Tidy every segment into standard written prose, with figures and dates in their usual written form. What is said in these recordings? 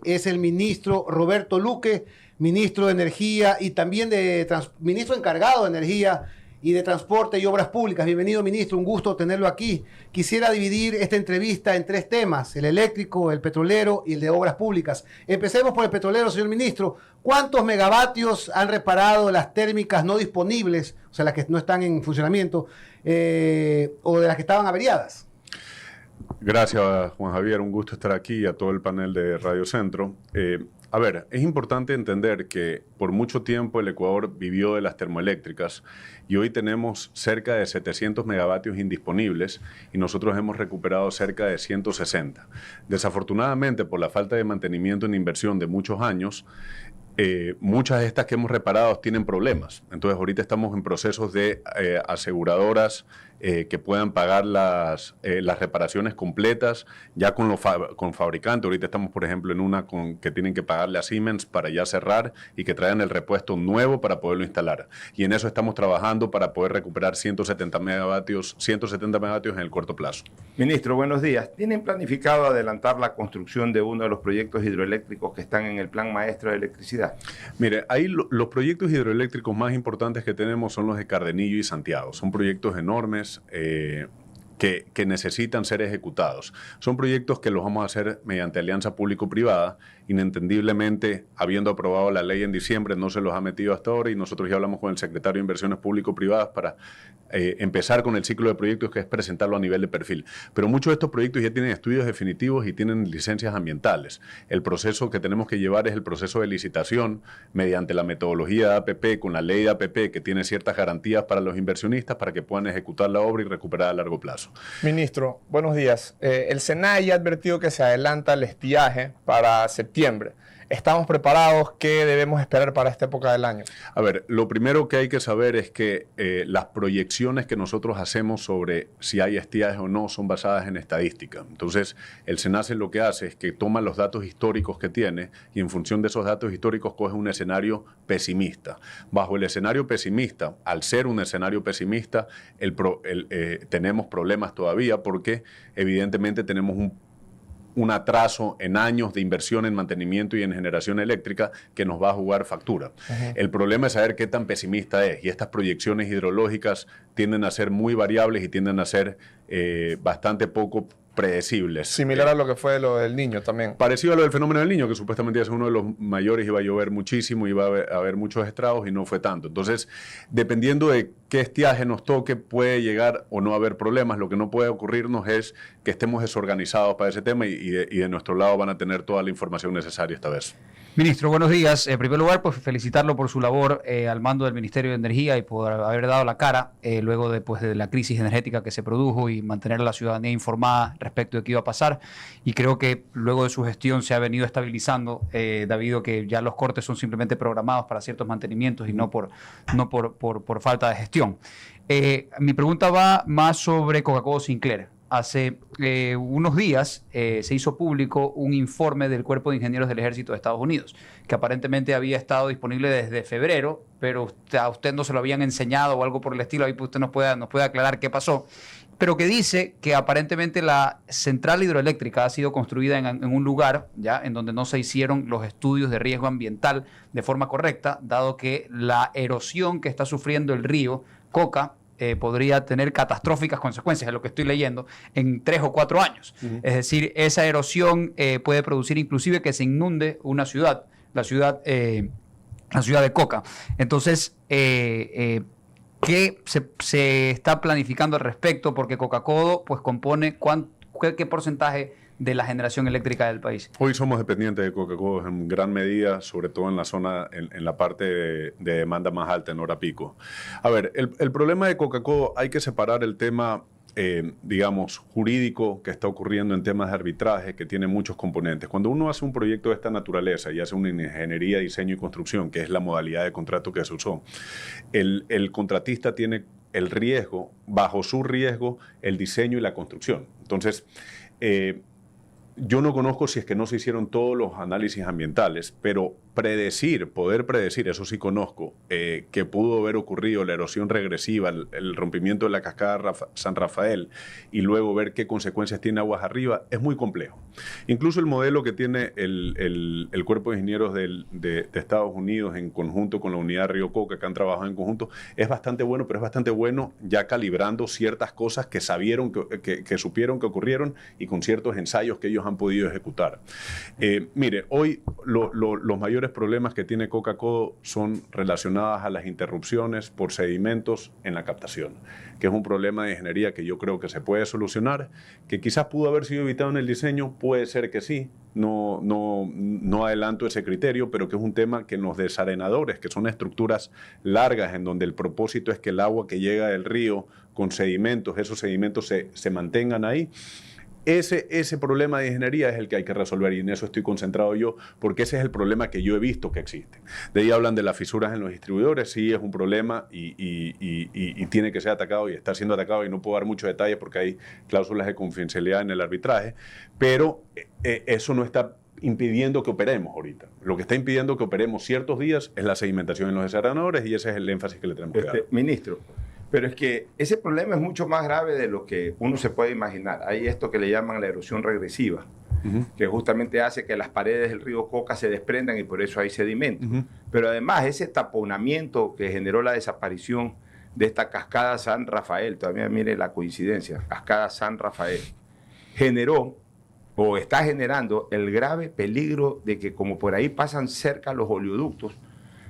es el ministro Roberto Luque, ministro de Energía y también ministro encargado de Energía y de Transporte y Obras Públicas. Bienvenido, ministro, un gusto tenerlo aquí. Quisiera dividir esta entrevista en tres temas: el eléctrico, el petrolero y el de Obras Públicas. Empecemos por el petrolero, señor ministro. ¿Cuántos megavatios han reparado las térmicas no disponibles, o sea, las que no están en funcionamiento, o de las que estaban averiadas? Gracias, Juan Javier. Un gusto estar aquí y a todo el panel de Radio Centro. A ver, es importante entender que por mucho tiempo el Ecuador vivió de las termoeléctricas y hoy tenemos cerca de 700 megavatios indisponibles y nosotros hemos recuperado cerca de 160. Desafortunadamente, por la falta de mantenimiento en inversión de muchos años, muchas de estas que hemos reparado tienen problemas. Entonces, ahorita estamos en procesos de aseguradoras que puedan pagar las reparaciones completas ya con fabricantes. Ahorita estamos, por ejemplo, en una que tienen que pagarle a Siemens para ya cerrar y que traigan el repuesto nuevo para poderlo instalar. Y en eso estamos trabajando para poder recuperar 170 megavatios en el corto plazo. Ministro, buenos días. ¿Tienen planificado adelantar la construcción de uno de los proyectos hidroeléctricos que están en el Plan Maestro de Electricidad? Mire, ahí los proyectos hidroeléctricos más importantes que tenemos son los de Cardenillo y Santiago. Son proyectos enormes que necesitan ser ejecutados. Son proyectos que los vamos a hacer mediante alianza público-privada. Inentendiblemente, habiendo aprobado la ley en diciembre, no se los ha metido hasta ahora y nosotros ya hablamos con el secretario de Inversiones Público-Privadas para empezar con el ciclo de proyectos, que es presentarlo a nivel de perfil. Pero muchos de estos proyectos ya tienen estudios definitivos y tienen licencias ambientales. El proceso que tenemos que llevar es el proceso de licitación mediante la metodología de APP, con la ley de APP, que tiene ciertas garantías para los inversionistas para que puedan ejecutar la obra y recuperar a largo plazo. Ministro, buenos días. El SENAI ha advertido que se adelanta el estiaje para septiembre. ¿Estamos preparados? ¿Qué debemos esperar para esta época del año? A ver, lo primero que hay que saber es que las proyecciones que nosotros hacemos sobre si hay estiaje o no son basadas en estadística. Entonces, el SENACE lo que hace es que toma los datos históricos que tiene y en función de esos datos históricos coge un escenario pesimista. Bajo el escenario pesimista, al ser un escenario pesimista, tenemos problemas todavía porque evidentemente tenemos un atraso en años de inversión en mantenimiento y en generación eléctrica que nos va a jugar factura. El problema es saber qué tan pesimista es, y estas proyecciones hidrológicas tienden a ser muy variables y tienden a ser bastante poco predecibles. Similar a lo que fue lo del Niño también. Parecido a lo del fenómeno del Niño, que supuestamente es uno de los mayores, iba a llover muchísimo, iba a haber muchos estragos y no fue tanto. Entonces, dependiendo de qué estiaje nos toque, puede llegar o no haber problemas. Lo que no puede ocurrirnos es que estemos desorganizados para ese tema y de nuestro lado van a tener toda la información necesaria esta vez. Ministro, buenos días. En primer lugar, pues felicitarlo por su labor al mando del Ministerio de Energía y por haber dado la cara luego de la crisis energética que se produjo y mantener a la ciudadanía informada respecto de qué iba a pasar. Y creo que luego de su gestión se ha venido estabilizando, debido a que ya los cortes son simplemente programados para ciertos mantenimientos y no por falta de gestión. Mi pregunta va más sobre Coca-Cola Sinclair. Hace unos días se hizo público un informe del Cuerpo de Ingenieros del Ejército de Estados Unidos, que aparentemente había estado disponible desde febrero, pero a usted no se lo habían enseñado o algo por el estilo. Ahí usted nos puede aclarar qué pasó. Pero que dice que aparentemente la central hidroeléctrica ha sido construida en un lugar ya en donde no se hicieron los estudios de riesgo ambiental de forma correcta, dado que la erosión que está sufriendo el río Coca podría tener catastróficas consecuencias, es lo que estoy leyendo, en 3 o 4 años. Es decir, esa erosión puede producir inclusive que se inunde una ciudad, la ciudad de Coca. Entonces, ¿qué se está planificando al respecto? Porque Coca-Cola pues compone ¿qué porcentaje de la generación eléctrica del país? Hoy somos dependientes de Coca-Cola en gran medida, sobre todo en la zona, en la parte de demanda más alta, en hora pico. A ver, el problema de Coca-Cola, hay que separar el tema, digamos, jurídico que está ocurriendo en temas de arbitraje, que tiene muchos componentes. Cuando uno hace un proyecto de esta naturaleza y hace una ingeniería, diseño y construcción, que es la modalidad de contrato que se usó, el contratista tiene el riesgo, bajo su riesgo, el diseño y la construcción. Entonces, yo no conozco si es que no se hicieron todos los análisis ambientales, pero poder predecir, eso sí conozco, que pudo haber ocurrido la erosión regresiva, el rompimiento de la cascada San Rafael y luego ver qué consecuencias tiene aguas arriba, es muy complejo. Incluso el modelo que tiene el Cuerpo de Ingenieros de Estados Unidos en conjunto con la unidad Río Coca, que han trabajado en conjunto, es bastante bueno, pero es bastante bueno ya calibrando ciertas cosas que supieron que ocurrieron y con ciertos ensayos que ellos han podido ejecutar. Mire, hoy los mayores problemas que tiene Coca-Cola son relacionados a las interrupciones por sedimentos en la captación, que es un problema de ingeniería que yo creo que se puede solucionar, que quizás pudo haber sido evitado en el diseño, puede ser que sí, no adelanto ese criterio, pero que es un tema que en los desarenadores, que son estructuras largas en donde el propósito es que el agua que llega del río con sedimentos, esos sedimentos se mantengan ahí. Ese problema de ingeniería es el que hay que resolver y en eso estoy concentrado yo, porque ese es el problema que yo he visto que existe. De ahí hablan de las fisuras en los distribuidores, sí es un problema y tiene que ser atacado y está siendo atacado y no puedo dar muchos detalles porque hay cláusulas de confidencialidad en el arbitraje, pero eso no está impidiendo que operemos ahorita. Lo que está impidiendo que operemos ciertos días es la sedimentación en los desarenadores y ese es el énfasis que le tenemos que dar. Ministro, pero es que ese problema es mucho más grave de lo que uno se puede imaginar. Hay esto que le llaman la erosión regresiva, que justamente hace que las paredes del río Coca se desprendan y por eso hay sedimento. Pero además ese taponamiento que generó la desaparición de esta cascada San Rafael, todavía mire la coincidencia, cascada San Rafael, generó o está generando el grave peligro de que como por ahí pasan cerca los oleoductos,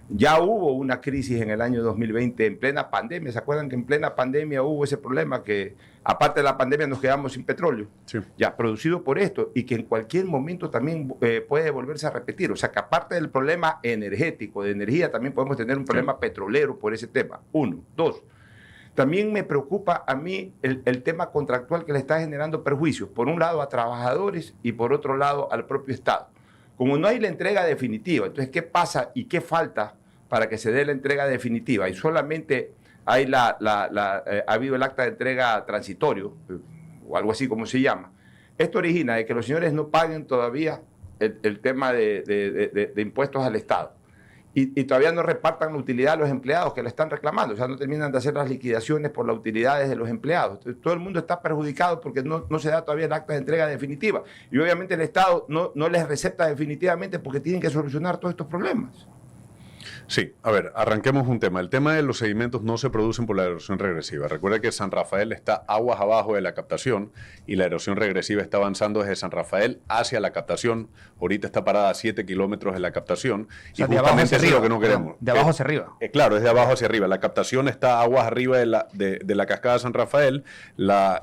ya hubo una crisis en el año 2020 en plena pandemia. ¿Se acuerdan que en plena pandemia hubo ese problema que aparte de la pandemia nos quedamos sin petróleo? Sí. Ya producido por esto y que en cualquier momento también puede volverse a repetir. O sea que aparte del problema energético, de energía, también podemos tener un problema petrolero por ese tema. 1. 2. También me preocupa a mí el tema contractual que le está generando perjuicios. Por un lado a trabajadores y por otro lado al propio Estado. Como no hay la entrega definitiva, entonces, ¿qué pasa y qué falta para que se dé la entrega definitiva? Y solamente hay ha habido el acta de entrega transitorio, o algo así como se llama. Esto origina de que los señores no paguen todavía el tema de impuestos al Estado. Y todavía no repartan la utilidad a los empleados que la están reclamando. O sea, no terminan de hacer las liquidaciones por las utilidades de los empleados. Entonces, todo el mundo está perjudicado porque no se da todavía el acta de entrega definitiva. Y obviamente el Estado no les recepta definitivamente porque tienen que solucionar todos estos problemas. Sí, a ver, arranquemos un tema. El tema de los sedimentos no se producen por la erosión regresiva. Recuerda que San Rafael está aguas abajo de la captación y la erosión regresiva está avanzando desde San Rafael hacia la captación. Ahorita está parada a 7 kilómetros de la captación. O sea, y justamente eso es lo que no queremos. De abajo hacia arriba. Claro, es de abajo hacia arriba. La captación está aguas arriba de la cascada San Rafael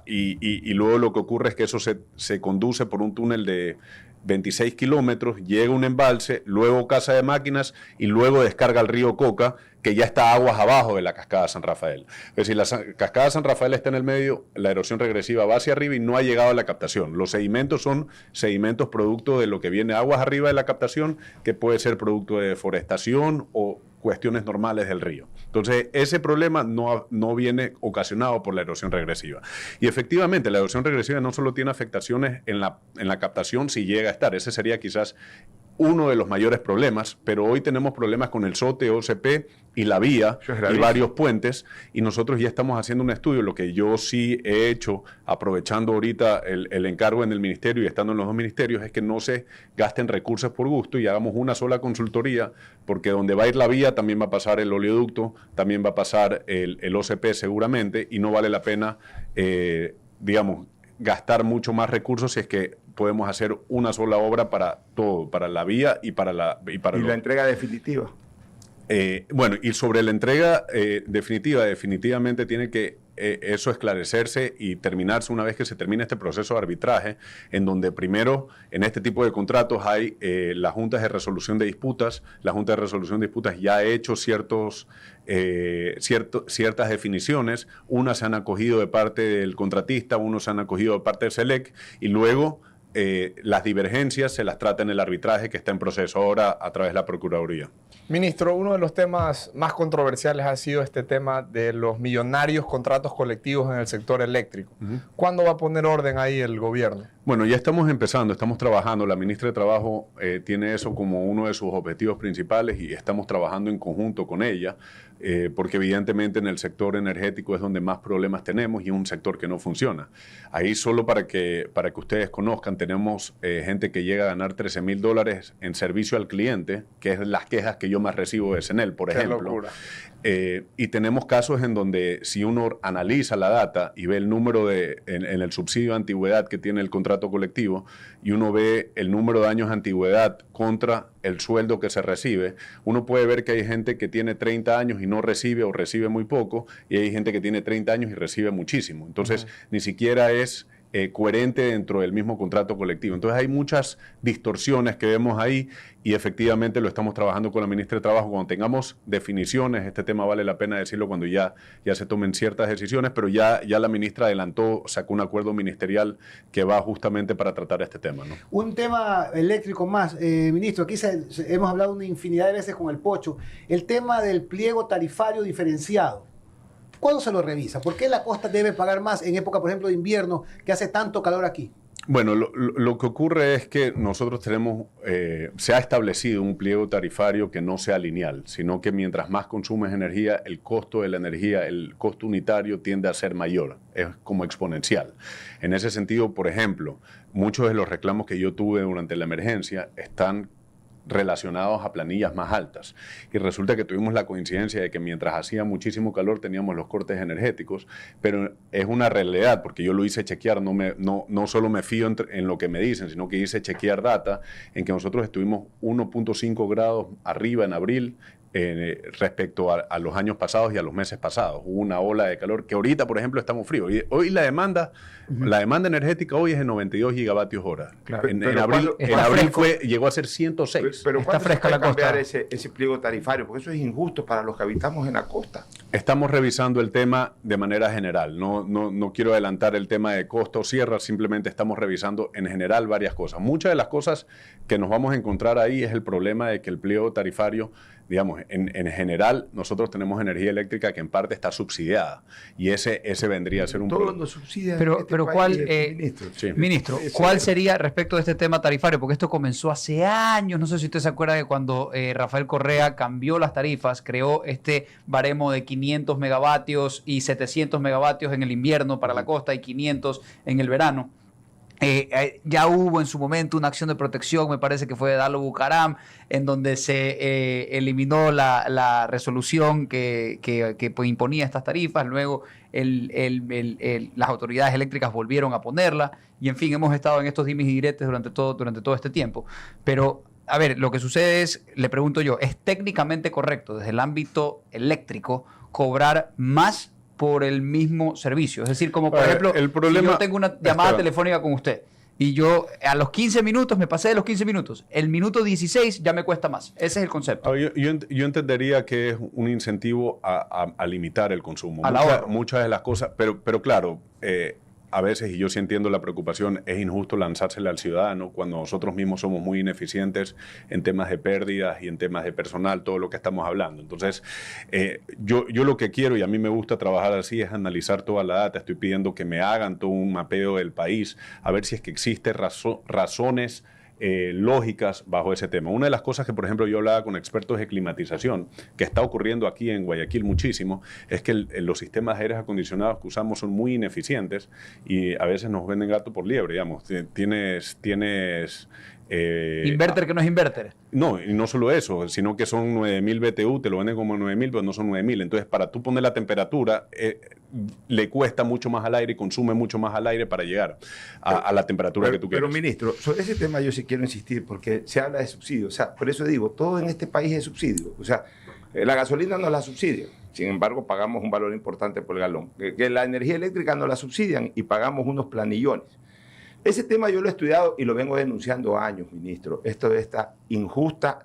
y luego lo que ocurre es que eso se conduce por un túnel de 26 kilómetros, llega un embalse, luego casa de máquinas y luego descarga al río Coca, que ya está aguas abajo de la cascada San Rafael. Es decir, la cascada San Rafael está en el medio, la erosión regresiva va hacia arriba y no ha llegado a la captación. Los sedimentos son sedimentos producto de lo que viene aguas arriba de la captación, que puede ser producto de deforestación o cuestiones normales del río. Entonces, ese problema no viene ocasionado por la erosión regresiva. Y efectivamente, la erosión regresiva no solo tiene afectaciones en la captación si llega a estar, ese sería quizás uno de los mayores problemas, pero hoy tenemos problemas con el SOTE, OCP y la vía y varios puentes, y nosotros ya estamos haciendo un estudio. Lo que yo sí he hecho, aprovechando ahorita el encargo en el ministerio y estando en los dos ministerios, es que no se gasten recursos por gusto y hagamos una sola consultoría, porque donde va a ir la vía también va a pasar el oleoducto, también va a pasar el OCP seguramente, y no vale la pena, gastar mucho más recursos si es que podemos hacer una sola obra para todo, para la vía y para la entrega definitiva. Bueno, y sobre la entrega definitivamente tiene que eso esclarecerse y terminarse una vez que se termine este proceso de arbitraje, en donde primero, en este tipo de contratos hay las juntas de resolución de disputas. La Junta de Resolución de Disputas ya ha hecho ciertas definiciones. Unas se han acogido de parte del contratista, unos se han acogido de parte del SELEC, y luego las divergencias se las trata en el arbitraje que está en proceso ahora a través de la Procuraduría. Ministro, uno de los temas más controversiales ha sido este tema de los millonarios contratos colectivos en el sector eléctrico. ¿Cuándo va a poner orden ahí el gobierno? Bueno, ya estamos empezando, estamos trabajando. La ministra de Trabajo tiene eso como uno de sus objetivos principales y estamos trabajando en conjunto con ella, porque evidentemente en el sector energético es donde más problemas tenemos y es un sector que no funciona. Ahí solo para que ustedes conozcan, tenemos gente que llega a ganar $13,000 en servicio al cliente, que es las quejas que yo más recibo de Senel, por ejemplo. Qué locura. Y tenemos casos en donde si uno analiza la data y ve el número en el subsidio de antigüedad que tiene el contrato colectivo y uno ve el número de años de antigüedad contra el sueldo que se recibe, uno puede ver que hay gente que tiene 30 años y no recibe o recibe muy poco, y hay gente que tiene 30 años y recibe muchísimo. Entonces, ni siquiera es coherente dentro del mismo contrato colectivo. Entonces hay muchas distorsiones que vemos ahí y efectivamente lo estamos trabajando con la ministra de Trabajo. Cuando tengamos definiciones, este tema vale la pena decirlo cuando ya se tomen ciertas decisiones, pero ya la ministra adelantó, sacó un acuerdo ministerial que va justamente para tratar este tema, ¿no? Un tema eléctrico más, ministro, aquí hemos hablado una infinidad de veces con el Pocho, el tema del pliego tarifario diferenciado. ¿Cuándo se lo revisa? ¿Por qué la costa debe pagar más en época, por ejemplo, de invierno, que hace tanto calor aquí? Bueno, lo que ocurre es que nosotros tenemos, se ha establecido un pliego tarifario que no sea lineal, sino que mientras más consumes energía, el costo de la energía, el costo unitario tiende a ser mayor, es como exponencial. En ese sentido, por ejemplo, muchos de los reclamos que yo tuve durante la emergencia están relacionados a planillas más altas. Y resulta que tuvimos la coincidencia de que mientras hacía muchísimo calor teníamos los cortes energéticos, pero es una realidad, porque yo lo hice chequear, no solo me fío en lo que me dicen, sino que hice chequear data en que nosotros estuvimos 1.5 grados arriba en abril, respecto a los años pasados y a los meses pasados. Hubo una ola de calor que ahorita, por ejemplo, estamos fríos. Y hoy la demanda energética hoy es de 92 gigavatios hora. Claro. En abril llegó a ser 106. Pero Está ¿cuándo fresca se la puede cambiar costa. ese pliego tarifario? Porque eso es injusto para los que habitamos en la costa. Estamos revisando el tema de manera general. No quiero adelantar el tema de costa o sierra, simplemente estamos revisando en general varias cosas. Muchas de las cosas que nos vamos a encontrar ahí es el problema de que el pliego tarifario, digamos, en general, nosotros tenemos energía eléctrica que en parte está subsidiada y ese vendría a ser un Todos problema. nos subsidian. Pero, este pero país, ¿cuál, ministro. Sí. ministro, Sí, cuál sí. sería respecto de este tema tarifario? Porque esto comenzó hace años, no sé si usted se acuerda de cuando Rafael Correa cambió las tarifas, creó este baremo de 500 megavatios y 700 megavatios en el invierno para la costa y 500 en el verano. Ya hubo en su momento una acción de protección, me parece que fue de Dalo Bucaram, en donde se eliminó la resolución que pues, imponía estas tarifas. Luego las autoridades eléctricas volvieron a ponerla. Y en fin, hemos estado en estos dimes y diretes durante todo este tiempo. Pero, a ver, lo que sucede es, le pregunto yo, ¿es técnicamente correcto desde el ámbito eléctrico cobrar más por el mismo servicio? Es decir, como por ejemplo, el problema, si yo tengo una llamada telefónica con usted y yo a los 15 minutos, me pasé de los 15 minutos, el minuto 16 ya me cuesta más. Ese es el concepto. Yo entendería que es un incentivo a limitar el consumo. Al ahorro. Muchas de las cosas, pero claro, a veces, y yo sí entiendo la preocupación, es injusto lanzársela al ciudadano cuando nosotros mismos somos muy ineficientes en temas de pérdidas y en temas de personal, todo lo que estamos hablando. Entonces, yo lo que quiero, y a mí me gusta trabajar así, es analizar toda la data. Estoy pidiendo que me hagan todo un mapeo del país, a ver si es que existen razones lógicas bajo ese tema. Una de las cosas que, por ejemplo, yo hablaba con expertos de climatización, que está ocurriendo aquí en Guayaquil muchísimo, es que los sistemas de aires acondicionados que usamos son muy ineficientes y a veces nos venden gato por liebre, digamos. Tienes Inverter que no es inverter. No, y no solo eso, sino que son 9.000 BTU, te lo venden como 9.000, pero no son 9.000. Entonces, para tú poner la temperatura, le cuesta mucho más al aire y consume mucho más al aire para llegar a la temperatura que tú quieres. Pero, ministro, sobre ese tema yo sí quiero insistir, porque se habla de subsidio. O sea, por eso digo, todo en este país es subsidio. O sea, la gasolina no la subsidian. Sin embargo, pagamos un valor importante por galón. Que la energía eléctrica no la subsidian y pagamos unos planillones. Ese tema yo lo he estudiado y lo vengo denunciando años, ministro. Esto de esta injusta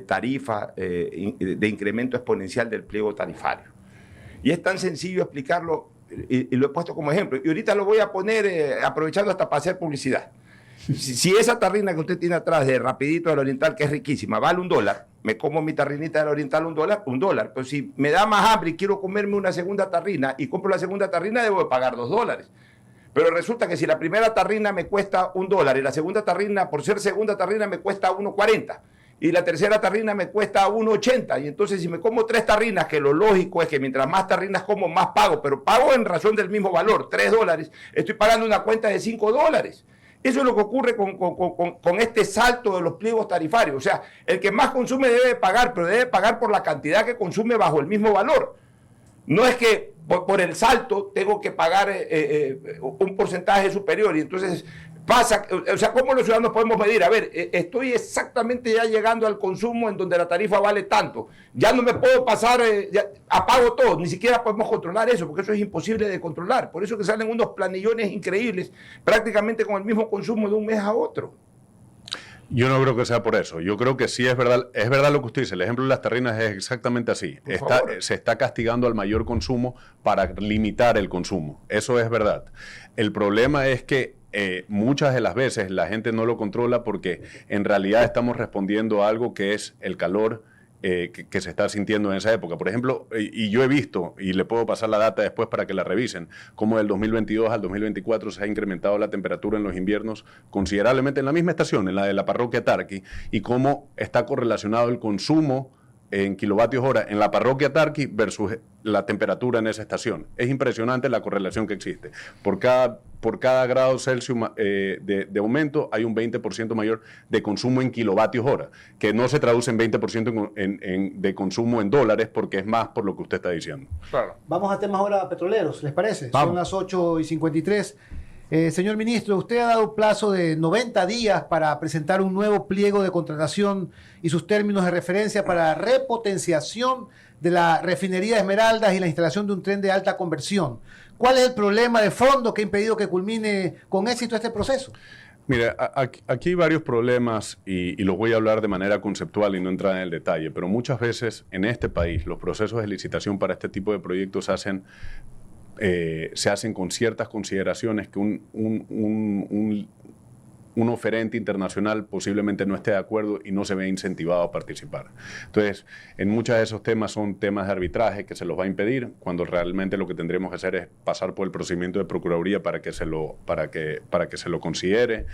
tarifa de incremento exponencial del pliego tarifario. Y es tan sencillo explicarlo y lo he puesto como ejemplo. Y ahorita lo voy a poner aprovechando hasta para hacer publicidad. Si esa tarrina que usted tiene atrás de Rapidito del Oriental, que es riquísima, vale $1, me como mi tarrinita del Oriental $1. Pero si me da más hambre y quiero comerme una segunda tarrina y compro la segunda tarrina, debo de pagar $2. Pero resulta que si la primera tarrina me cuesta $1 y la segunda tarrina, por ser segunda tarrina, me cuesta 1.40 y la tercera tarrina me cuesta 1.80, y entonces si me como 3 tarrinas, que lo lógico es que mientras más tarrinas como, más pago, pero pago en razón del mismo valor, $3, estoy pagando una cuenta de $5. Eso es lo que ocurre con este salto de los pliegos tarifarios. O sea, el que más consume debe pagar, pero debe pagar por la cantidad que consume bajo el mismo valor. No es que por el salto tengo que pagar un porcentaje superior, y entonces pasa, o sea, ¿cómo los ciudadanos podemos medir? A ver, estoy exactamente ya llegando al consumo en donde la tarifa vale tanto, ya no me puedo pasar, ya apago todo, ni siquiera podemos controlar eso, porque eso es imposible de controlar. Por eso que salen unos planillones increíbles, prácticamente con el mismo consumo de un mes a otro. Yo no creo que sea por eso. Yo creo que sí es verdad lo que usted dice. El ejemplo de las tarrinas es exactamente así. Se está castigando al mayor consumo para limitar el consumo. Eso es verdad. El problema es que muchas de las veces la gente no lo controla porque en realidad estamos respondiendo a algo que es el calor que se está sintiendo en esa época. Por ejemplo, y yo he visto, y le puedo pasar la data después para que la revisen, cómo del 2022 al 2024 se ha incrementado la temperatura en los inviernos considerablemente en la misma estación, en la de la parroquia Tarqui, y cómo está correlacionado el consumo en kilovatios hora en la parroquia Tarqui versus la temperatura en esa estación. Es impresionante la correlación que existe. Por cada grado Celsius de aumento hay un 20% mayor de consumo en kilovatios hora, que no se traduce en 20% de consumo en dólares, porque es más por lo que usted está diciendo. Claro. Vamos a temas ahora petroleros, ¿les parece? Vamos. Son las 8:53. Señor ministro, usted ha dado plazo de 90 días para presentar un nuevo pliego de contratación y sus términos de referencia para repotenciación de la refinería de Esmeraldas y la instalación de un tren de alta conversión. ¿Cuál es el problema de fondo que ha impedido que culmine con éxito este proceso? Mire, aquí hay varios problemas y los voy a hablar de manera conceptual y no entrar en el detalle, pero muchas veces en este país los procesos de licitación para este tipo de proyectos se hacen con ciertas consideraciones que un oferente internacional posiblemente no esté de acuerdo y no se ve incentivado a participar. Entonces, en muchos de esos temas son temas de arbitraje que se los va a impedir, cuando realmente lo que tendremos que hacer es pasar por el procedimiento de Procuraduría para que se lo considere,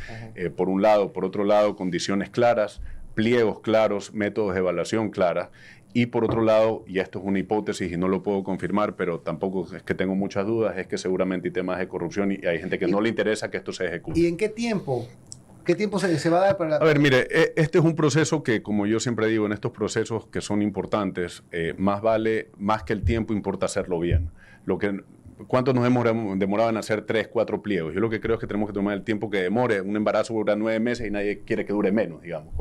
por un lado. Por otro lado, condiciones claras, pliegos claros, métodos de evaluación claras. Y por otro lado, y esto es una hipótesis y no lo puedo confirmar, pero tampoco es que tengo muchas dudas, es que seguramente hay temas de corrupción y hay gente que no le interesa que esto se ejecute. ¿Y en qué tiempo? ¿Qué tiempo se va a dar para la... A ver, mire, este es un proceso que, como yo siempre digo, en estos procesos que son importantes, más que el tiempo, importa hacerlo bien. ¿Cuánto nos hemos demorado en hacer 3, 4 pliegos? Yo lo que creo es que tenemos que tomar el tiempo que demore. Un embarazo dura 9 meses y nadie quiere que dure menos, digamos.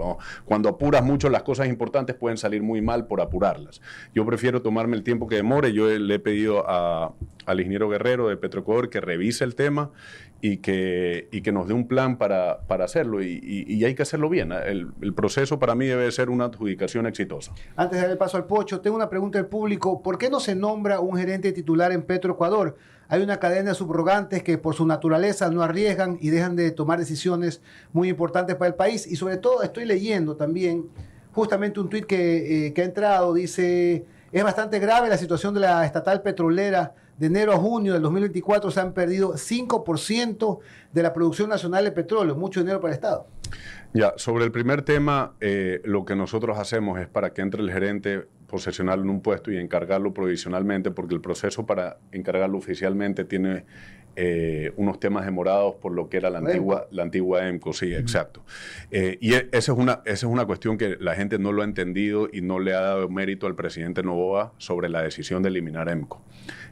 Cuando apuras mucho, las cosas importantes pueden salir muy mal por apurarlas. Yo prefiero tomarme el tiempo que demore. Yo le he pedido al ingeniero Guerrero de Petroecuador que revise el tema y que nos dé un plan para hacerlo. Y hay que hacerlo bien. El proceso para mí debe ser una adjudicación exitosa. Antes de dar el paso al Pocho, tengo una pregunta del público. ¿Por qué no se nombra un gerente titular en Petroecuador? Hay una cadena de subrogantes que por su naturaleza no arriesgan y dejan de tomar decisiones muy importantes para el país. Y sobre todo estoy leyendo también justamente un tuit que ha entrado. Dice, es bastante grave la situación de la estatal petrolera. De enero a junio del 2024 se han perdido 5% de la producción nacional de petróleo. Mucho dinero para el Estado. Ya, sobre el primer tema, lo que nosotros hacemos es para que entre el gerente, posesionarlo en un puesto y encargarlo provisionalmente, porque el proceso para encargarlo oficialmente tiene unos temas demorados por lo que era la antigua EMCO, sí, exacto. Y esa es una cuestión que la gente no lo ha entendido y no le ha dado mérito al presidente Noboa sobre la decisión de eliminar EMCO,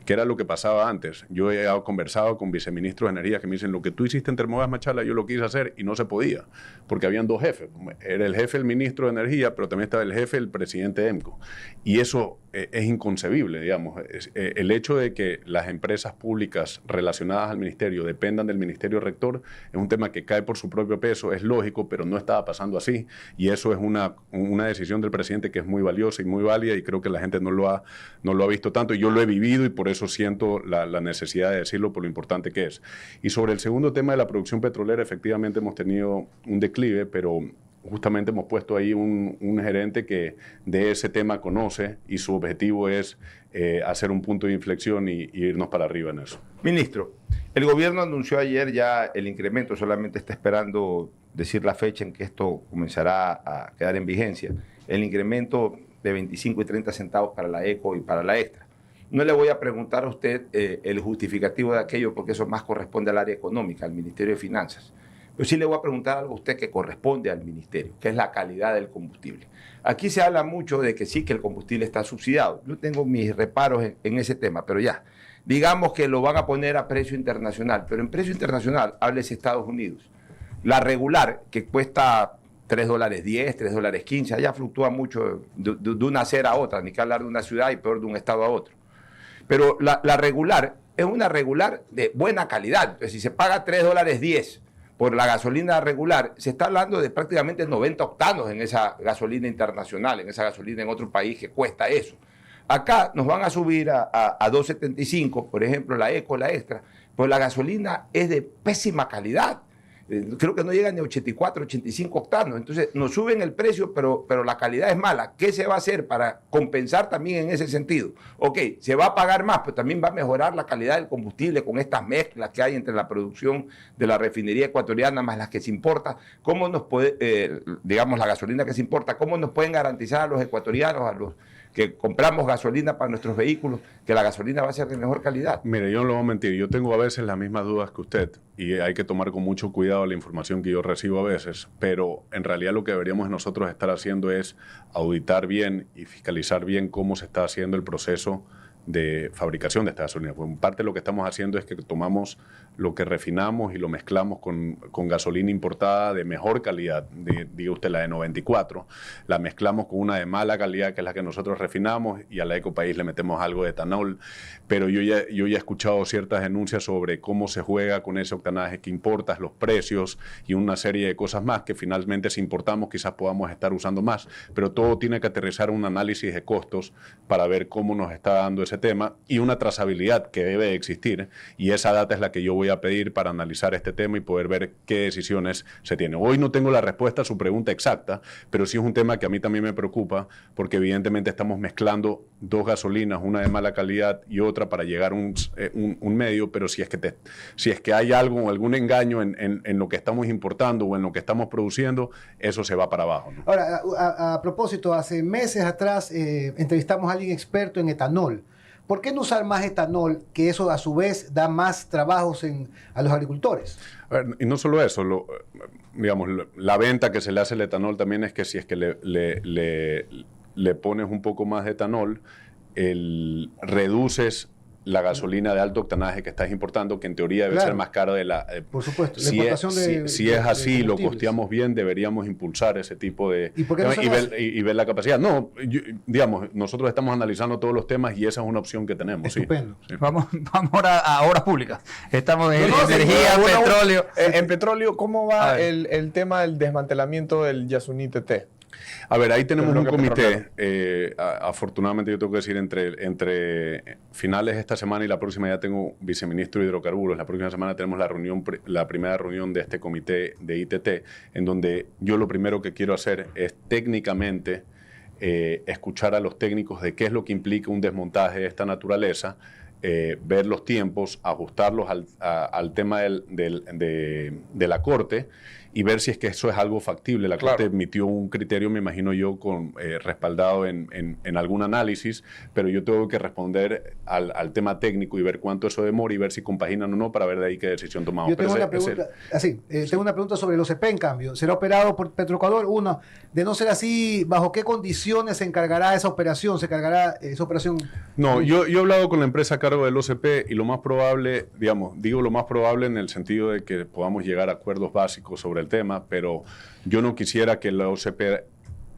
que era lo que pasaba antes. Yo he conversado con viceministros de Energía que me dicen, lo que tú hiciste en Termogas Machala, yo lo quise hacer y no se podía, porque habían dos jefes. Era el jefe el ministro de Energía, pero también estaba el jefe el presidente de EMCO. Y eso es inconcebible, digamos. El hecho de que las empresas públicas relacionadas al ministerio dependan del ministerio rector es un tema que cae por su propio peso, es lógico, pero no estaba pasando así. Y eso es una decisión del presidente que es muy valiosa y muy válida, y creo que la gente no lo ha visto tanto. Y yo lo he vivido y por eso siento la necesidad de decirlo por lo importante que es. Y sobre el segundo tema de la producción petrolera, efectivamente hemos tenido un declive, pero justamente hemos puesto ahí un gerente que de ese tema conoce y su objetivo es hacer un punto de inflexión y irnos para arriba en eso. Ministro, el gobierno anunció ayer ya el incremento, solamente está esperando decir la fecha en que esto comenzará a quedar en vigencia, el incremento de 25 y 30 centavos para la ECO y para la Extra. No le voy a preguntar a usted el justificativo de aquello, porque eso más corresponde al área económica, al Ministerio de Finanzas. Pero sí le voy a preguntar algo a usted que corresponde al ministerio, que es la calidad del combustible. Aquí se habla mucho de que sí, que el combustible está subsidiado. Yo tengo mis reparos en ese tema, pero ya. Digamos que lo van a poner a precio internacional, pero en precio internacional, háblese Estados Unidos. La regular, que cuesta $3.10, $3.15, allá fluctúa mucho de una acera a otra, ni que hablar de una ciudad y peor de un estado a otro. Pero la regular es una regular de buena calidad. Entonces, si se paga $3.10 por la gasolina regular, se está hablando de prácticamente 90 octanos en esa gasolina internacional, en esa gasolina en otro país que cuesta eso. Acá nos van a subir a 2.75, por ejemplo, la ECO, la Extra, pues la gasolina es de pésima calidad. Creo que no llega ni a 84, 85 octanos. Entonces nos suben el precio, pero la calidad es mala. ¿Qué se va a hacer para compensar también en ese sentido? Ok, se va a pagar más, pero también va a mejorar la calidad del combustible con estas mezclas que hay entre la producción de la refinería ecuatoriana más las que se importa. ¿Cómo nos puede, digamos, la gasolina que se importa, cómo nos pueden garantizar a los ecuatorianos, a los que compramos gasolina para nuestros vehículos, que la gasolina va a ser de mejor calidad? Mire, yo no le voy a mentir, yo tengo a veces las mismas dudas que usted y hay que tomar con mucho cuidado la información que yo recibo a veces, pero en realidad lo que deberíamos nosotros estar haciendo es auditar bien y fiscalizar bien cómo se está haciendo el proceso de fabricación de esta gasolina. Pues en parte lo que estamos haciendo es que tomamos lo que refinamos y lo mezclamos con gasolina importada de mejor calidad, diga usted la de 94, la mezclamos con una de mala calidad que es la que nosotros refinamos y a la Ecopaís le metemos algo de etanol, pero yo ya he escuchado ciertas denuncias sobre cómo se juega con ese octanaje que importas, los precios y una serie de cosas más que finalmente si importamos quizás podamos estar usando más, pero todo tiene que aterrizar un análisis de costos para ver cómo nos está dando ese tema y una trazabilidad que debe existir y esa data es la que yo voy a pedir para analizar este tema y poder ver qué decisiones se tienen. Hoy no tengo la respuesta a su pregunta exacta, pero sí es un tema que a mí también me preocupa porque evidentemente estamos mezclando dos gasolinas, una de mala calidad y otra para llegar a un medio, pero si es que hay algo o algún engaño en lo que estamos importando o en lo que estamos produciendo, eso se va para abajo, ¿no? Ahora, a propósito, hace meses atrás entrevistamos a alguien experto en etanol. ¿Por qué no usar más etanol, que eso a su vez da más trabajos a los agricultores? A ver, y no solo eso, digamos, la venta que se le hace al etanol también es que si es que le pones un poco más de etanol, reduces la gasolina de alto octanaje que estás importando, que en teoría debe ser más cara de la... por supuesto, la si importación si es así y lo costeamos bien, deberíamos impulsar ese tipo de... ¿Y por qué no y ver la capacidad. No, digamos, nosotros estamos analizando todos los temas y esa es una opción que tenemos. Estupendo. Sí. Vamos ahora a obras públicas. Estamos en energía, petróleo. En petróleo, ¿cómo va el tema del desmantelamiento del Yasuní TT? A ver, ahí tenemos un comité. Afortunadamente, yo tengo que decir, entre finales de esta semana y la próxima ya tengo viceministro de hidrocarburos. La próxima semana tenemos la primera reunión de este comité de ITT, en donde yo lo primero que quiero hacer es técnicamente escuchar a los técnicos de qué es lo que implica un desmontaje de esta naturaleza, ver los tiempos, ajustarlos al tema de la Corte y ver si es que eso es algo factible. La Corte emitió un criterio, me imagino yo, respaldado en algún análisis, pero yo tengo que responder al tema técnico y ver cuánto eso demora y ver si compaginan o no para ver de ahí qué decisión tomamos. Yo tengo una pregunta, tengo una pregunta sobre los OCP, en cambio. ¿Será operado por Petroecuador? Uno, de no ser así, ¿bajo qué condiciones se encargará esa operación? ¿Se encargará esa operación? No, yo he hablado con la empresa a cargo del OCP y lo más probable, digo lo más probable en el sentido de que podamos llegar a acuerdos básicos sobre el tema, pero yo no quisiera que la OCP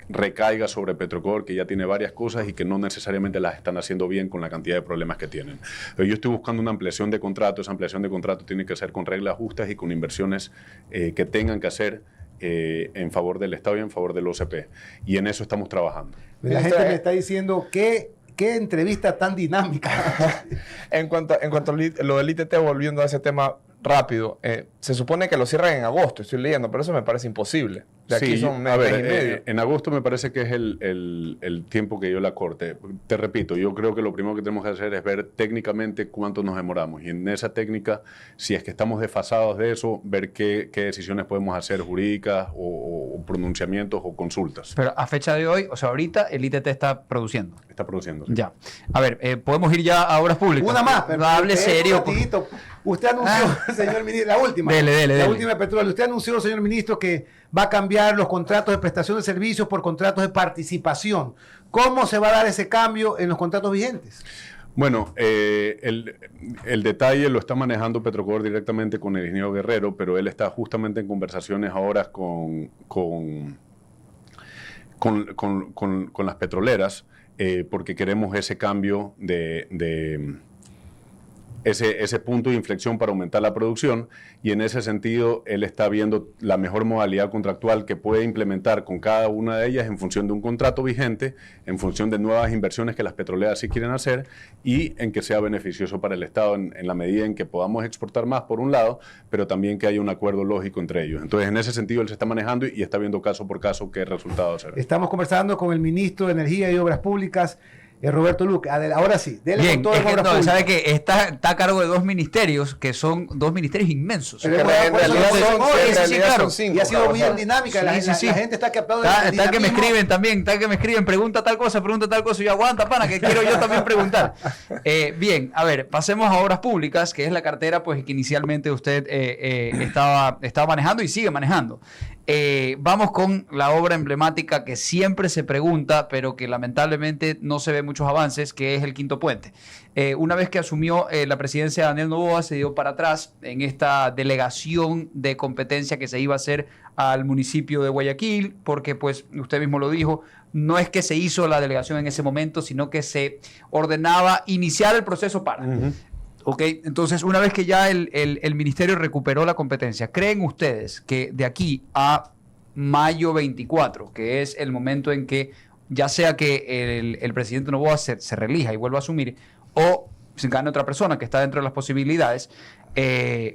recaiga sobre Petroecuador, que ya tiene varias cosas y que no necesariamente las están haciendo bien con la cantidad de problemas que tienen. Pero yo estoy buscando una ampliación de contrato. Esa ampliación de contrato tiene que ser con reglas justas y con inversiones que tengan que hacer en favor del Estado y en favor del OCP. Y en eso estamos trabajando. La gente me está diciendo ¿qué entrevista tan dinámica? En cuanto a lo del ITT, volviendo a ese tema rápido, se supone que lo cierran en agosto, estoy leyendo, pero eso me parece imposible. De aquí Sí, son a mes ver, y medio. en agosto me parece que es el tiempo que dio la Corte. Te repito, yo creo que lo primero que tenemos que hacer es ver técnicamente cuánto nos demoramos. Y en esa técnica, si es que estamos desfasados de eso, ver qué decisiones podemos hacer jurídicas o pronunciamientos o consultas. Pero a fecha de hoy, o sea, ahorita el ITT está produciendo. Está produciendo. Ya. A ver, podemos ir ya a obras públicas. Una más. No hable serio. Rapidito. Usted anunció, señor ministro, la última. Dele. Última de petróleo. Usted anunció, señor ministro, que va a cambiar los contratos de prestación de servicios por contratos de participación. ¿Cómo se va a dar ese cambio en los contratos vigentes? Bueno, el detalle lo está manejando Petrocor directamente con el ingeniero Guerrero, pero él está justamente en conversaciones ahora con las petroleras, porque queremos ese cambio ese punto de inflexión para aumentar la producción, y en ese sentido él está viendo la mejor modalidad contractual que puede implementar con cada una de ellas en función de un contrato vigente, en función de nuevas inversiones que las petroleras sí quieren hacer, y en que sea beneficioso para el Estado en la medida en que podamos exportar más por un lado, pero también que haya un acuerdo lógico entre ellos. Entonces en ese sentido él se está manejando y está viendo caso por caso qué resultados será. Estamos conversando con el ministro de Energía y Obras Públicas, Roberto Luque. Ahora sí, dele Bien, con todo es que obras no, públicas. sabe que está a cargo de dos ministerios, que son dos ministerios inmensos. Pero Que en realidad Sí, son claro. cinco. Y ha sido muy Claro, dinámica. Sí, la sí. gente está que aplaude. Está el que me dinamismo. escriben también, está que me escriben, pregunta tal cosa, y yo aguanta, pana, que quiero yo también preguntar. Bien, a ver, pasemos a obras públicas, que es la cartera pues que inicialmente usted estaba manejando y sigue manejando. Vamos con la obra emblemática que siempre se pregunta, pero que lamentablemente no se ve muchos avances, que es el Quinto Puente. Una vez que asumió la presidencia Daniel Noboa, se dio para atrás en esta delegación de competencia que se iba a hacer al municipio de Guayaquil, porque pues usted mismo lo dijo, no es que se hizo la delegación en ese momento, sino que se ordenaba iniciar el proceso para. Ok, entonces una vez que ya el ministerio recuperó la competencia, ¿creen ustedes que de aquí a mayo 24, que es el momento en que ya sea que el presidente Noboa se reelija y vuelva a asumir, o se gane otra persona que está dentro de las posibilidades,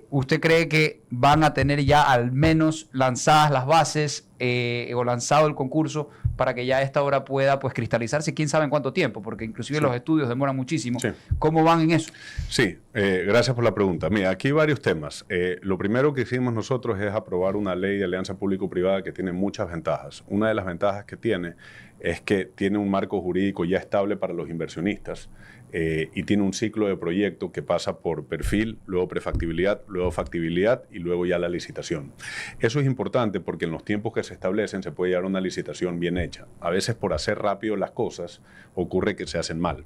¿usted cree que van a tener ya al menos lanzadas las bases o lanzado el concurso para que ya esta obra pueda pues cristalizarse? ¿Quién sabe en cuánto tiempo? Porque inclusive los estudios demoran muchísimo. Sí. ¿Cómo van en eso? Sí, gracias por la pregunta. Mira, aquí hay varios temas. Lo primero que hicimos nosotros es aprobar una ley de alianza público-privada que tiene muchas ventajas. Una de las ventajas que tiene es que tiene un marco jurídico ya estable para los inversionistas y tiene un ciclo de proyecto que pasa por perfil, luego prefactibilidad, luego factibilidad y luego ya la licitación. Eso es importante porque en los tiempos que se establecen se puede llevar a una licitación bien hecha. A veces por hacer rápido las cosas ocurre que se hacen mal.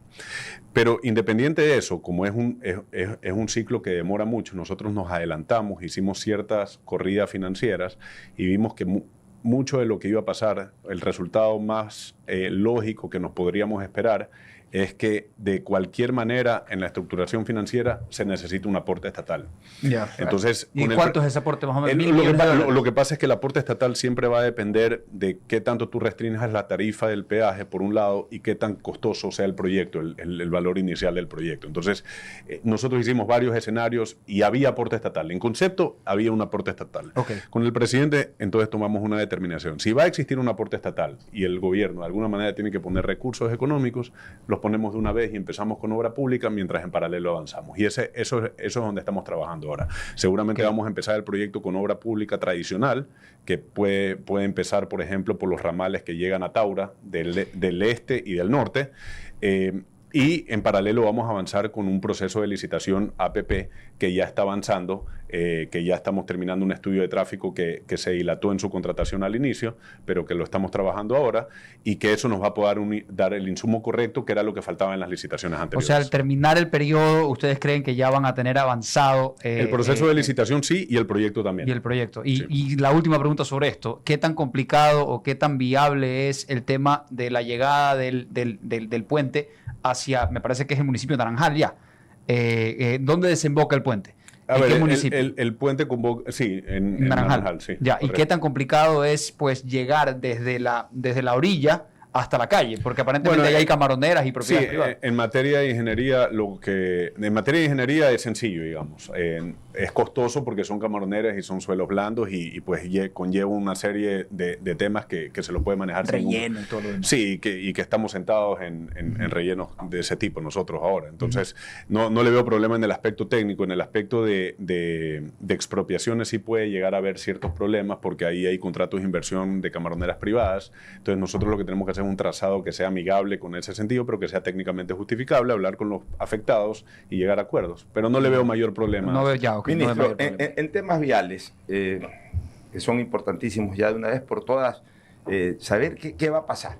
Pero independiente de eso, como es un ciclo que demora mucho, nosotros nos adelantamos, hicimos ciertas corridas financieras y vimos que mucho de lo que iba a pasar, el resultado más lógico que nos podríamos esperar es que de cualquier manera en la estructuración financiera se necesita un aporte estatal. Ya. Entonces, ¿Y cuánto es ese aporte más o menos? Lo que pasa es que el aporte estatal siempre va a depender de qué tanto tú restringas la tarifa del peaje, por un lado, y qué tan costoso sea el proyecto, el valor inicial del proyecto. Entonces, nosotros hicimos varios escenarios y había aporte estatal. En concepto, había un aporte estatal. Okay. Con el presidente, entonces tomamos una determinación. Si va a existir un aporte estatal y el gobierno de alguna manera tiene que poner recursos económicos, los ponemos de una vez y empezamos con obra pública mientras en paralelo avanzamos. Y eso es donde estamos trabajando ahora. Seguramente vamos a empezar el proyecto con obra pública tradicional, que puede empezar, por ejemplo, por los ramales que llegan a Taura, del este y del norte. Y en paralelo vamos a avanzar con un proceso de licitación APP que ya está avanzando, que ya estamos terminando un estudio de tráfico que se dilató en su contratación al inicio, pero que lo estamos trabajando ahora y que eso nos va a poder dar el insumo correcto, que era lo que faltaba en las licitaciones O anteriores. sea, al terminar el periodo, ¿ustedes creen que ya van a tener avanzado el proceso de licitación sí y el proyecto también. y el proyecto? Sí. Y la última pregunta sobre esto, ¿qué tan complicado o qué tan viable es el tema de la llegada del puente hacia, me parece que es el municipio de Naranjal ya? ¿Dónde desemboca el puente? A ¿En ver, qué municipio? el puente convoca, sí, en Naranjal. Naranjal, sí. Ya, ¿y correcto. qué tan complicado es pues llegar desde la orilla hasta la calle, porque aparentemente ahí hay camaroneras y propiedades privadas. En materia de ingeniería, es sencillo, digamos. Es costoso porque son camaroneras y son suelos blandos y pues conlleva una serie de temas que se los puede manejar Relleno y todo lo demás. Sí, y que estamos sentados en rellenos de ese tipo nosotros ahora. Entonces, no le veo problema en el aspecto técnico. En el aspecto de expropiaciones sí puede llegar a haber ciertos problemas porque ahí hay contratos de inversión de camaroneras privadas. Entonces, nosotros lo que tenemos que hacer es un trazado que sea amigable con ese sentido, pero que sea técnicamente justificable, hablar con los afectados y llegar a acuerdos. Pero no le veo mayor problema. No veo ya, okay, Ministro, no veo mayor problema. en temas viales, que son importantísimos ya de una vez por todas, saber qué va a pasar.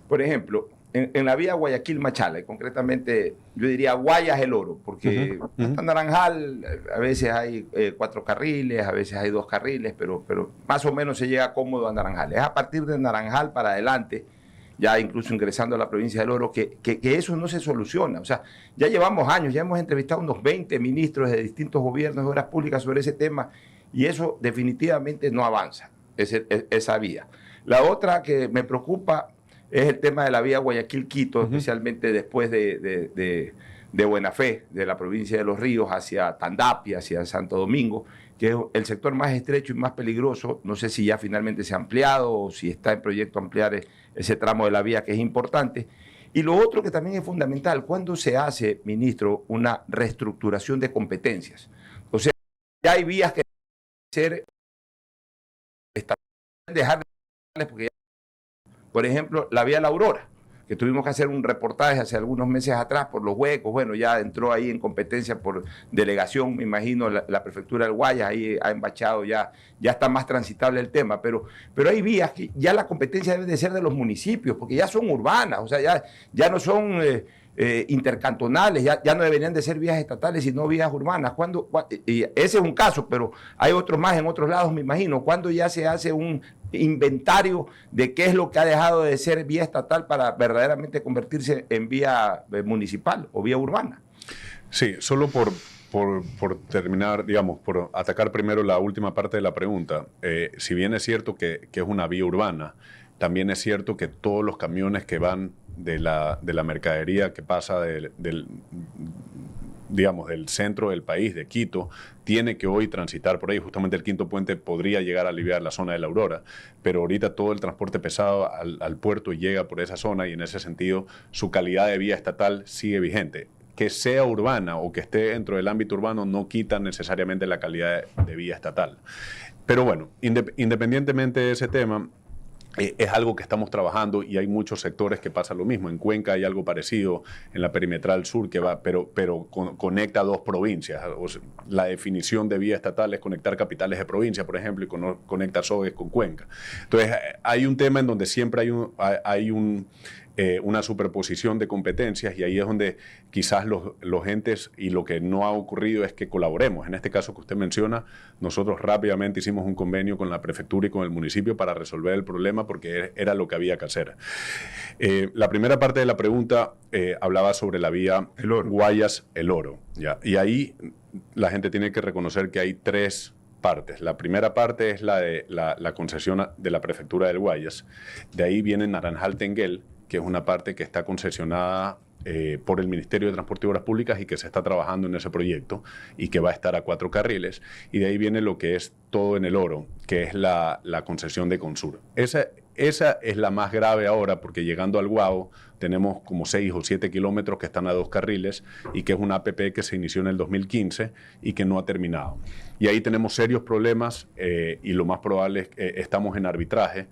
Por ejemplo, en la vía Guayaquil-Machala, y concretamente yo diría Guayas-El Oro, porque hasta Naranjal a veces hay 4 carriles, a veces hay 2 carriles, pero más o menos se llega cómodo a Naranjal. Es a partir de Naranjal para adelante, ya incluso ingresando a la provincia del Oro, que eso no se soluciona. O sea, ya llevamos años, ya hemos entrevistado unos 20 ministros de distintos gobiernos de obras públicas sobre ese tema, y eso definitivamente no avanza, esa vía. La otra que me preocupa es el tema de la vía Guayaquil-Quito, especialmente después de Buena Fe, de la provincia de Los Ríos, hacia Tandapia, hacia Santo Domingo, que es el sector más estrecho y más peligroso. No sé si ya finalmente se ha ampliado o si está en proyecto ampliar ese tramo de la vía, que es importante. Y lo otro que también es fundamental, ¿cuándo se hace, ministro, una reestructuración de competencias? O sea, ya hay vías que ser dejar de porque por ejemplo, la vía La Aurora, que tuvimos que hacer un reportaje hace algunos meses atrás por los huecos. Bueno, ya entró ahí en competencia por delegación, me imagino, la prefectura del Guayas, ahí ha embachado, ya está más transitable el tema, pero hay vías que ya la competencia debe de ser de los municipios, porque ya son urbanas, o sea, ya no son intercantonales, ya no deberían de ser vías estatales, sino vías urbanas. Y ese es un caso, pero hay otros más en otros lados, me imagino. ¿Cuándo ya se hace un inventario de qué es lo que ha dejado de ser vía estatal para verdaderamente convertirse en vía municipal o vía urbana? Sí, solo por terminar, digamos, por atacar primero la última parte de la pregunta. Si bien es cierto que es una vía urbana, también es cierto que todos los camiones que van de la mercadería que pasa digamos, del centro del país, de Quito, tiene que hoy transitar por ahí. Justamente el quinto puente podría llegar a aliviar la zona de La Aurora, pero ahorita todo el transporte pesado al puerto llega por esa zona y en ese sentido su calidad de vía estatal sigue vigente. Que sea urbana o que esté dentro del ámbito urbano no quita necesariamente la calidad de vía estatal. Pero bueno, independientemente de ese tema, es algo que estamos trabajando y hay muchos sectores que pasa lo mismo. En Cuenca hay algo parecido, en la perimetral sur, que va, pero conecta 2 provincias. O sea, la definición de vía estatal es conectar capitales de provincia, por ejemplo, y conecta Sogues con Cuenca. Entonces, hay un tema en donde siempre hay una superposición de competencias y ahí es donde quizás los entes, y lo que no ha ocurrido es que colaboremos. En este caso que usted menciona, nosotros rápidamente hicimos un convenio con la prefectura y con el municipio para resolver el problema porque era lo que había que hacer. La primera parte de la pregunta hablaba sobre la vía Guayas-El Oro, ¿ya? Y ahí la gente tiene que reconocer que hay 3 partes. La primera parte es la de la concesión de la prefectura del Guayas. De ahí viene Naranjal-Tenguel, que es una parte que está concesionada por el Ministerio de Transporte y Obras Públicas y que se está trabajando en ese proyecto y que va a estar a 4 carriles. Y de ahí viene lo que es todo en el Oro, que es la concesión de Consur. Esa es la más grave ahora porque llegando al Guao tenemos como 6 o 7 kilómetros que están a 2 carriles y que es una APP que se inició en el 2015 y que no ha terminado. Y ahí tenemos serios problemas y lo más probable es que estamos en arbitraje.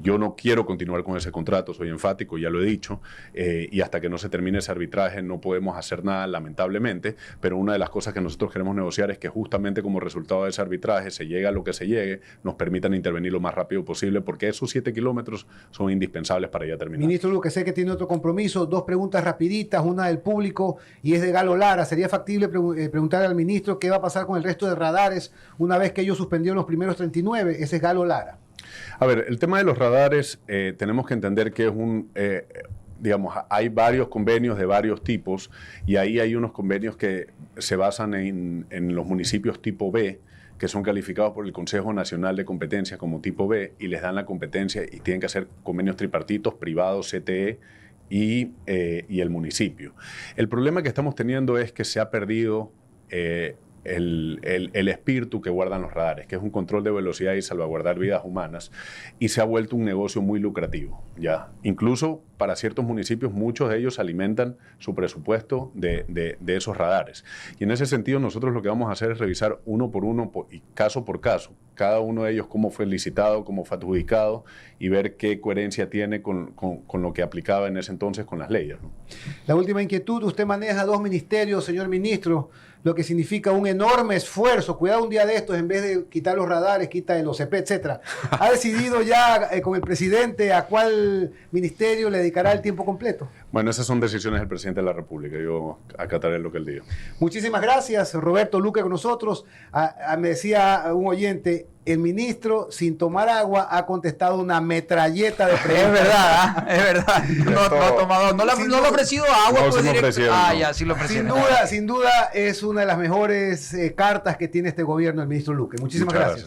Yo no quiero continuar con ese contrato, soy enfático, ya lo he dicho, y hasta que no se termine ese arbitraje no podemos hacer nada, lamentablemente, pero una de las cosas que nosotros queremos negociar es que justamente como resultado de ese arbitraje se llegue a lo que se llegue, nos permitan intervenir lo más rápido posible, porque esos 7 kilómetros son indispensables para ya terminar. Ministro Luque, sé que tiene otro compromiso, 2 preguntas rapiditas, una del público y es de Galo Lara. ¿Sería factible preguntarle al ministro qué va a pasar con el resto de radares una vez que ellos suspendieron los primeros 39? Ese es Galo Lara. A ver, el tema de los radares, tenemos que entender que es digamos, hay varios convenios de varios tipos y ahí hay unos convenios que se basan en los municipios tipo B, que son calificados por el Consejo Nacional de Competencia como tipo B y les dan la competencia y tienen que hacer convenios tripartitos, privados, CTE y el municipio. El problema que estamos teniendo es que se ha perdido el espíritu que guardan los radares, que es un control de velocidad y salvaguardar vidas humanas, y se ha vuelto un negocio muy lucrativo, ¿ya? Incluso para ciertos municipios, muchos de ellos alimentan su presupuesto de esos radares. Y en ese sentido, nosotros lo que vamos a hacer es revisar uno por uno y caso por caso, cada uno de ellos cómo fue licitado, cómo fue adjudicado, y ver qué coherencia tiene con lo que aplicaba en ese entonces con las leyes, ¿no? La última inquietud, usted maneja 2 ministerios, señor ministro, lo que significa un enorme esfuerzo. Cuidado, un día de estos, en vez de quitar los radares, quita el OCP, etcétera. ¿Ha decidido ya con el presidente a cuál ministerio le dedicará el tiempo completo? Bueno, esas son decisiones del presidente de la República. Yo acataré lo que él diga. Muchísimas gracias, Roberto Luque, con nosotros. Me decía un oyente, el ministro, sin tomar agua, ha contestado una metralleta de preguntas. Es verdad, es verdad. No ha tomado, no le ha ofrecido agua. No, pues, sí me directo. ofrecieron, Ah, no. ya, sí lo ofrecieron. Sin duda, es una de las mejores cartas que tiene este gobierno, el ministro Luque. Muchísimas Muchas gracias.